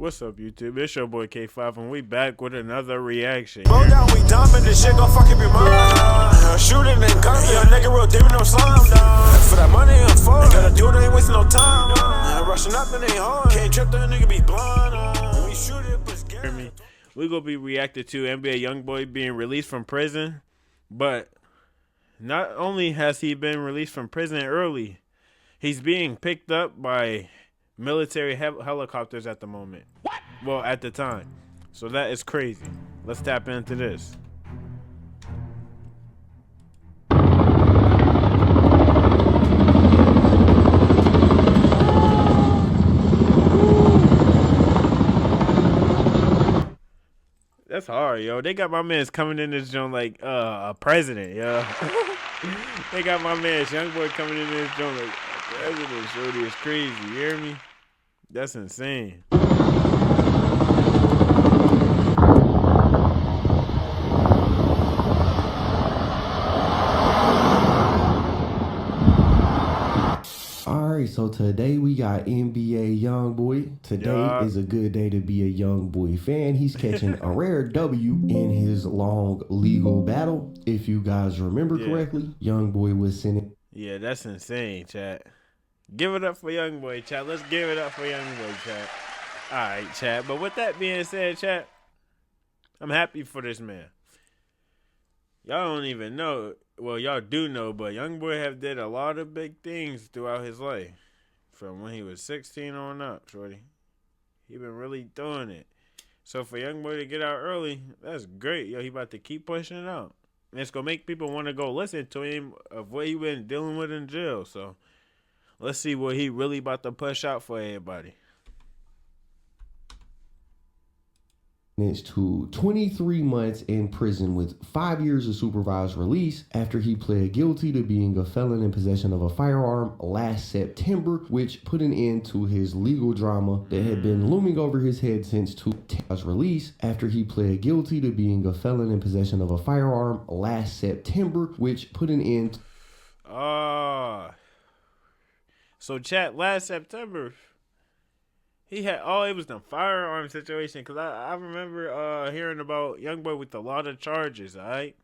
What's up, YouTube? It's your boy K5, and we back with another reaction. Blow down, we dumping this shit, gon' fuck up your mind. Shooting and gunning, young nigga real deep, no slime down. For that money, I'm falling. Gotta do it, ain't wasting no time. Rushing up and ain't hard. Can't trip, that nigga be blind. We shoot it, but scary. We gonna be reacting to NBA Youngboy being released from prison, but not only has he been released from prison early, he's being picked up by military helicopters at the moment. What? Well, at the time. So that is crazy. Let's tap into this. That's hard, yo. They got my man's coming in this joint like a president, yo. They got my man's Youngboy coming in this joint like a president. Shorty is crazy. You hear me? That's insane. Alright, so today we got NBA Youngboy. Today is a good day to be a Youngboy fan. He's catching a rare W in his long legal battle. If you guys remember correctly, Youngboy was sentenced. Yeah, that's insane, chat. Give it up for Youngboy, chat. Let's give it up for Youngboy, chat. Alright, chat. But with that being said, chat, I'm happy for this man. Y'all don't even know. Well, y'all do know, but Youngboy have did a lot of big things throughout his life. From when he was 16 on up, shorty. He been really doing it. So for Youngboy to get out early, that's great. Yo, he about to keep pushing it out. And it's going to make people want to go listen to him of what he been dealing with in jail. So let's see what he really about to push out for everybody. To 23 months in prison with 5 years of supervised release after he pled guilty to being a felon in possession of a firearm last September, which put an end to his legal drama that had been looming over his head since his release after he pled guilty to being a felon in possession of a firearm last September, which put an end. So chat, last September he had, it was the firearm situation, because I remember hearing about Youngboy with a lot of charges, all right?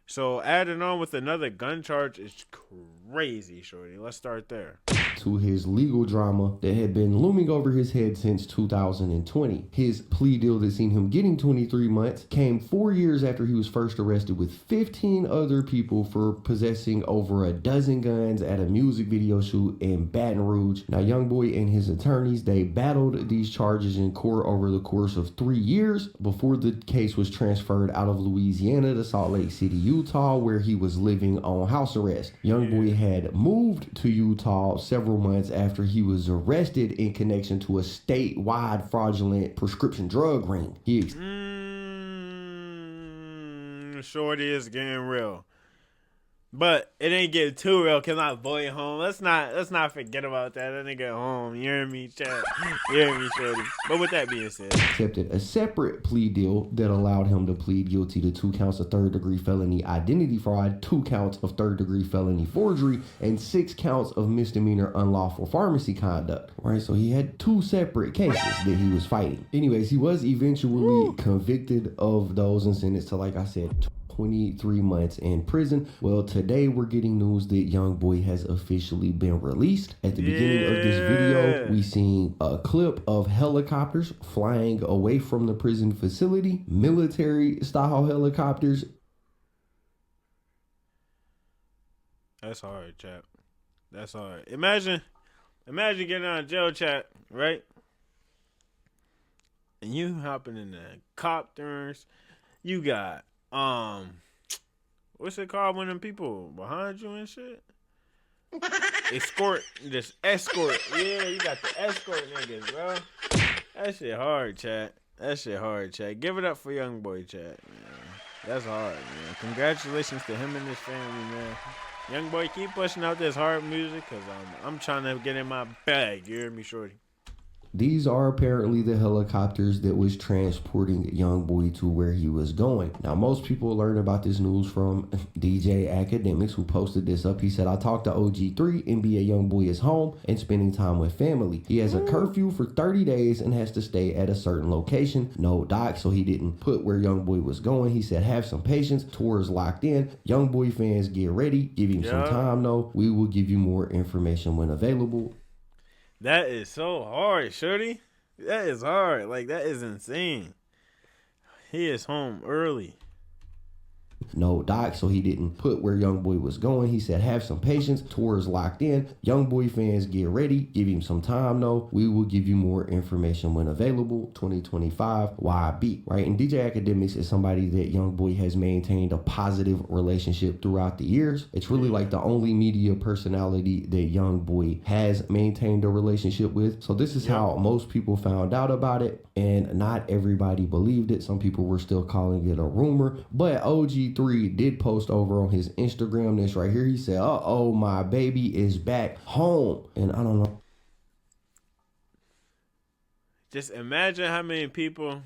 So adding on with another gun charge is crazy, shorty. Let's start there. To his legal drama that had been looming over his head since 2020. His plea deal that seen him getting 23 months came 4 years after he was first arrested with 15 other people for possessing over a dozen guns at a music video shoot in Baton Rouge. Now, Youngboy and his attorneys, they battled these charges in court over the course of 3 years before the case was transferred out of Louisiana to Salt Lake City, Utah, where he was living on house arrest. Youngboy had moved to Utah several months after he was arrested in connection to a statewide fraudulent prescription drug ring. Shorty is getting real. But it ain't getting too real because my boy home. Let's not forget about that. That nigga home. You hear me, chat? You hear me, shorty? But with that being said, accepted a separate plea deal that allowed him to plead guilty to 2 counts of third-degree felony identity fraud, 2 counts of third-degree felony forgery, and 6 counts of misdemeanor unlawful pharmacy conduct. Right, so he had 2 separate cases that he was fighting. Anyways, he was eventually convicted of those and sentenced to, like I said, 23 months in prison. Well, today we're getting news that Youngboy has officially been released. At the beginning of this video, we seen a clip of helicopters flying away from the prison facility, military style helicopters. That's hard, chat. That's hard. Imagine getting out of jail, chat, right? And you hopping in the copters. You got what's it called when them people behind you and shit? Escort. Yeah, you got the escort niggas, bro. That shit hard, chat. Give it up for Youngboy, chat, man. That's hard, man. Congratulations to him and his family, man. Youngboy, keep pushing out this hard music, because I'm trying to get in my bag. You hear me, shorty? These are apparently the helicopters that was transporting Youngboy to where he was going. Now, most people learned about this news from DJ Academics, who posted this up. He said, I talked to OG3, NBA Youngboy is home and spending time with family. He has a curfew for 30 days and has to stay at a certain location. No doc, so he didn't put where Youngboy was going. He said, have some patience. Tour is locked in. Youngboy fans, get ready. Give him some time, though. We will give you more information when available. That is so hard, shorty. That is hard. Like, that is insane. He is home early. No doc, so he didn't put where Youngboy was going. He said, have some patience. Tour is locked in. Youngboy fans, get ready. Give him some time, though. We will give you more information when available. 2025 YB, right? And DJ Academics is somebody that Youngboy has maintained a positive relationship throughout the years. It's really like the only media personality that Youngboy has maintained a relationship with. So this is how most people found out about it, and not everybody believed it. Some people were still calling it a rumor, but OG3 did post over on his Instagram this right here. He said, uh-oh, my baby is back home. And I don't know. Just imagine how many people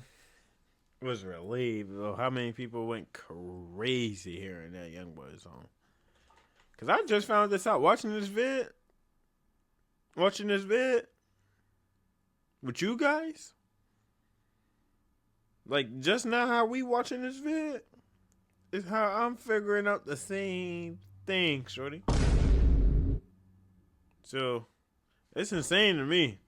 was relieved, or how many people went crazy hearing that Youngboy is home. Because I just found this out watching this vid with you guys. Like, just now how we watching this vid is how I'm figuring out the same thing, shorty. So, it's insane to me.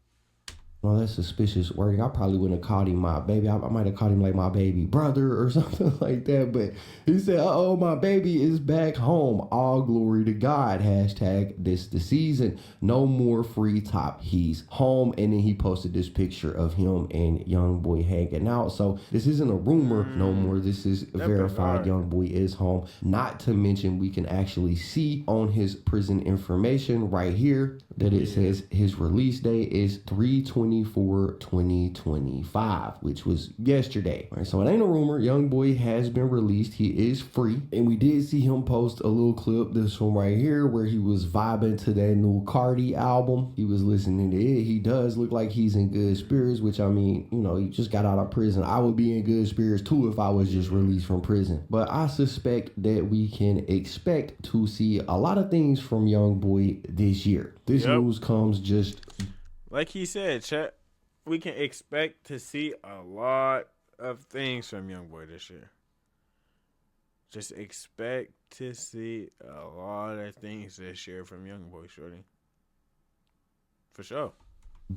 Well, that's suspicious wording. I probably wouldn't have called him my baby. I might have called him like my baby brother or something like that. But he said, uh-oh, my baby is back home. All glory to God. Hashtag this the season. No more free top. He's home. And then he posted this picture of him and Youngboy hanging out. So this isn't a rumor no more. This is verified. Youngboy is home. Not to mention, we can actually see on his prison information right here that it says his release date is 3/24/2025, which was yesterday. All right, so it ain't a rumor. Youngboy has been released. He is free. And we did see him post a little clip, this one right here, where he was vibing to that new Cardi album. He was listening to it. He does look like he's in good spirits, which, I mean, you know, he just got out of prison. I would be in good spirits too if I was just released from prison. But I suspect that we can expect to see a lot of things from Youngboy this year. This news comes just... Like he said, chat, we can expect to see a lot of things from Youngboy this year. Just expect to see a lot of things this year from Youngboy, shorty. For sure.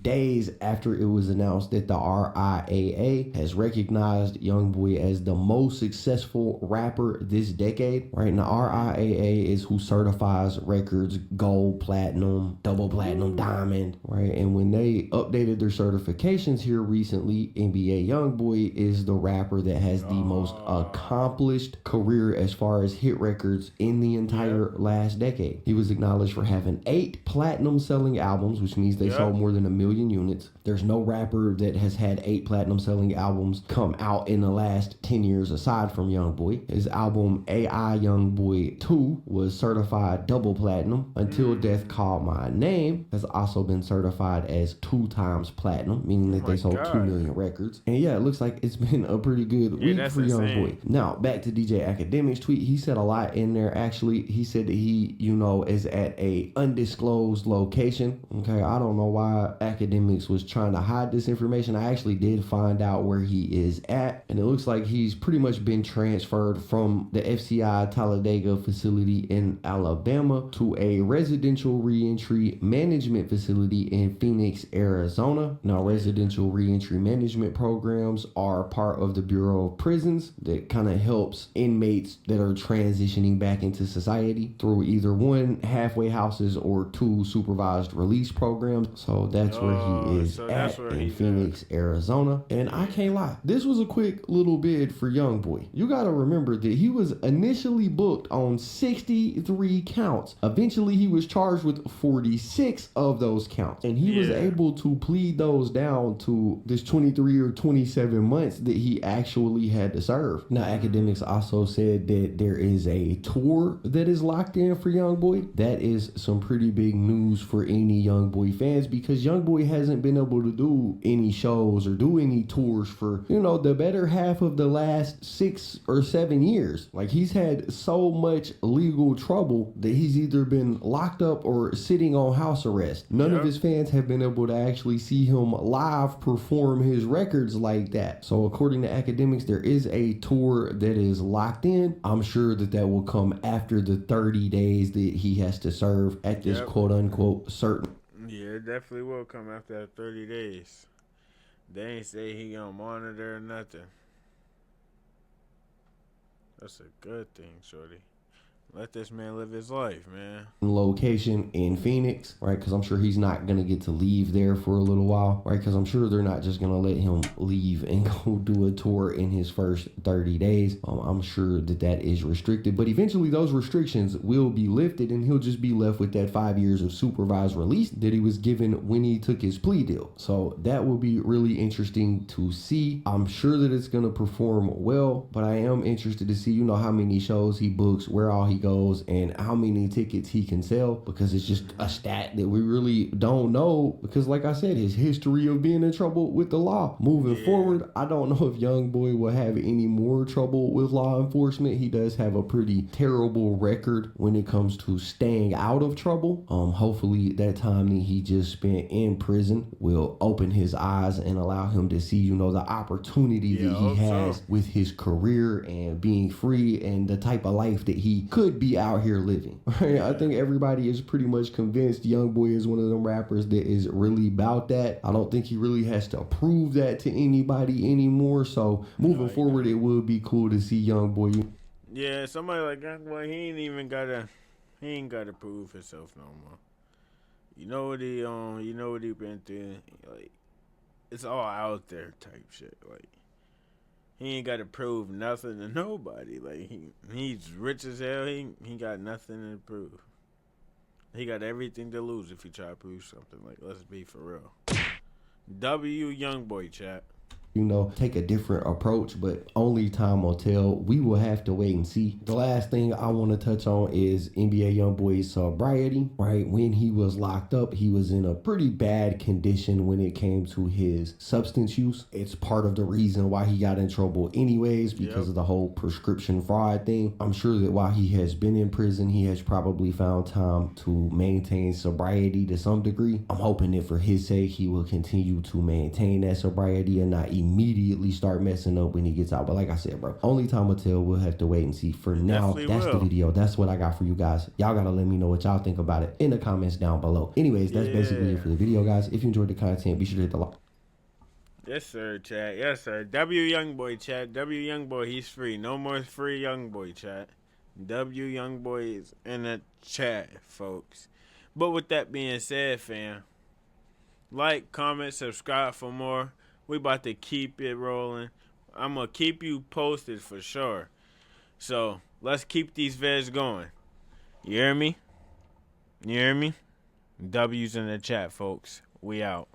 Days after it was announced that the RIAA has recognized Youngboy as the most successful rapper this decade, right? And the RIAA is who certifies records gold, platinum, double platinum, diamond, right? And when they updated their certifications here recently, NBA Youngboy is the rapper that has the most accomplished career as far as hit records in the entire last decade. He was acknowledged for having 8 platinum selling albums, which means they sold more than 1 million units. There's no rapper that has had 8 platinum selling albums come out in the last 10 years aside from Youngboy. His album AI Youngboy 2 was certified double platinum. Until Death Called My Name has also been certified as 2 times platinum, meaning that they sold 2 million records. And yeah, it looks like it's been a pretty good week for Youngboy. Now, back to DJ Academics tweet. He said a lot in there. Actually, he said that he, you know, is at a undisclosed location. Okay, I don't know why Academics was trying to hide this information. I actually did find out where he is at, and it looks like he's pretty much been transferred from the FCI Talladega facility in Alabama to a residential reentry management facility in Phoenix, Arizona. Now, residential reentry management programs are part of the Bureau of Prisons that kind of helps inmates that are transitioning back into society through either 1 halfway houses or 2 supervised release programs. So that's where he is at in Phoenix, Arizona. And I can't lie, this was a quick little bid for Youngboy. You gotta remember that he was initially booked on 63 counts. Eventually he was charged with 46 of those counts, and he was able to plead those down to this 23 or 27 months that he actually had to serve. Now, Academics also said that there is a tour that is locked in for Youngboy. That is some pretty big news for any Youngboy fans, because Youngboy Youngboy hasn't been able to do any shows or do any tours for, the better half of the last 6 or 7 years. Like, he's had so much legal trouble that he's either been locked up or sitting on house arrest. None of his fans have been able to actually see him live perform his records like that. So according to academics, there is a tour that is locked in. I'm sure that will come after the 30 days that he has to serve at this quote unquote certain. Yeah, it definitely will come after that 30 days. They ain't say he gonna monitor or nothing. That's a good thing, shorty. Let this man live his life, man. Location in Phoenix, right? Because I'm sure he's not going to get to leave there for a little while, right? Because I'm sure they're not just going to let him leave and go do a tour in his first 30 days. I'm sure that is restricted, but eventually those restrictions will be lifted and he'll just be left with that 5 years of supervised release that he was given when he took his plea deal. So that will be really interesting to see. I'm sure that it's going to perform well, but I am interested to see, how many shows he books, where all he goes, and how many tickets he can sell, because it's just a stat that we really don't know, because like I said, his history of being in trouble with the law. Moving forward, I don't know if Youngboy will have any more trouble with law enforcement. He does have a pretty terrible record when it comes to staying out of trouble. Hopefully that time that he just spent in prison will open his eyes and allow him to see, the opportunity that he has with his career and being free and the type of life that he could be out here living. Right? I think everybody is pretty much convinced Youngboy is one of them rappers that is really about that. I don't think he really has to prove that to anybody anymore. So moving forward, it would be cool to see Youngboy. Yeah, somebody like Youngboy, he ain't gotta prove himself no more. You know what he been through. Like, it's all out there type shit. Like, he ain't got to prove nothing to nobody. Like, he's rich as hell. He got nothing to prove. He got everything to lose if he try to prove something. Like, let's be for real. W Youngboy, chat. Take a different approach, but only time will tell. We will have to wait and see. The last thing I want to touch on is NBA Youngboy's sobriety, right? When he was locked up, he was in a pretty bad condition when it came to his substance use. It's part of the reason why he got in trouble anyways, because of the whole prescription fraud thing. I'm sure that while he has been in prison, he has probably found time to maintain sobriety to some degree. I'm hoping that for his sake, he will continue to maintain that sobriety and not immediately start messing up when he gets out. But like I said, bro, only time will tell. We'll have to wait and see. For now, that's the video. That's what I got for you guys. Y'all gotta let me know what y'all think about it in the comments down below. Anyways, that's basically it for the video, guys. If you enjoyed the content, be sure to hit the like. Yes, sir, chat. Yes, sir. W Youngboy, chat. W Youngboy, he's free. No more free Youngboy, chat. W Youngboy is in the chat, folks. But with that being said, fam, like, comment, subscribe for more. We about to keep it rolling. I'm going to keep you posted for sure. So, let's keep these vids going. You hear me? You hear me? W's in the chat, folks. We out.